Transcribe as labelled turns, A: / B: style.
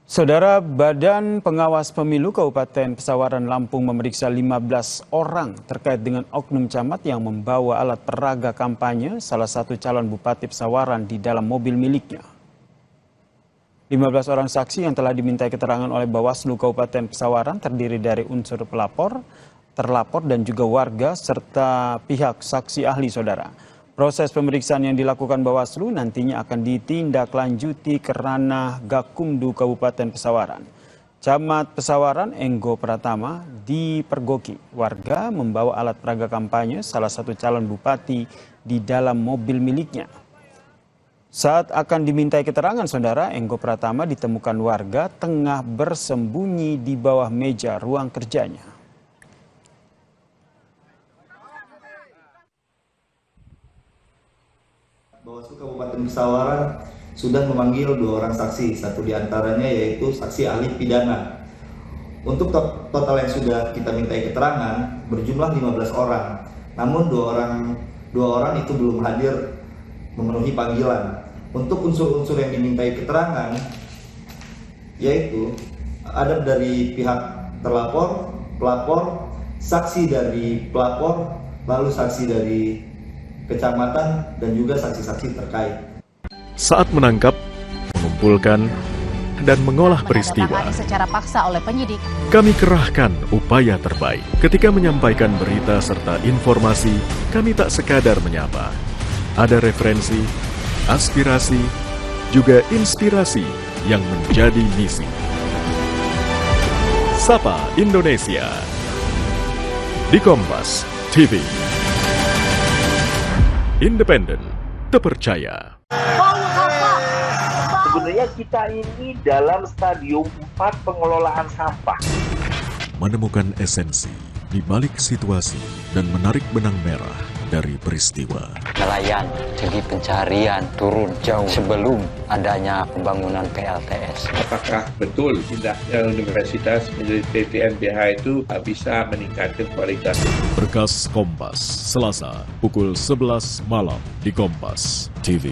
A: Saudara, Badan Pengawas Pemilu Kabupaten Pesawaran Lampung memeriksa 15 orang terkait dengan oknum camat yang membawa alat peraga kampanye salah satu calon Bupati Pesawaran di dalam mobil miliknya. 15 orang saksi yang telah dimintai keterangan oleh Bawaslu Kabupaten Pesawaran terdiri dari unsur pelapor, terlapor dan juga warga serta pihak saksi ahli, saudara. Proses pemeriksaan yang dilakukan Bawaslu nantinya akan ditindaklanjuti ke ranah Gakumdu Kabupaten Pesawaran. Camat Pesawaran Enggo Pratama dipergoki warga membawa alat peraga kampanye salah satu calon bupati di dalam mobil miliknya. Saat akan dimintai keterangan, saudara, Enggo Pratama ditemukan warga tengah bersembunyi di bawah meja ruang kerjanya.
B: Bawaslu Kabupaten Pesawaran sudah memanggil 2 orang saksi, satu diantaranya yaitu saksi ahli pidana. Untuk total yang sudah kita mintai keterangan berjumlah 15 orang, namun dua orang itu belum hadir memenuhi panggilan. Untuk unsur-unsur yang dimintai keterangan yaitu ada dari pihak terlapor, pelapor, saksi dari pelapor, lalu saksi dari kecamatan dan juga saksi-saksi terkait.
C: Saat menangkap, mengumpulkan, dan mengolah peristiwa,
D: secara paksa oleh penyidik,
C: kami kerahkan upaya terbaik. Ketika menyampaikan berita serta informasi, kami tak sekadar menyapa. Ada referensi, aspirasi, juga inspirasi yang menjadi misi. Sapa Indonesia di Kompas TV. Independen, terpercaya.
E: Sebenarnya kita ini dalam stadium 4 pengelolaan sampah.
C: Menemukan esensi di balik situasi dan menarik benang merah dari peristiwa.
F: Nelayan segi pencarian turun jauh sebelum adanya pembangunan PLTS.
G: Apakah betul pindahnya universitas menjadi PTNBH itu bisa meningkatkan kualitas?
C: Berkas Kompas, Selasa, pukul 11 malam di Kompas TV.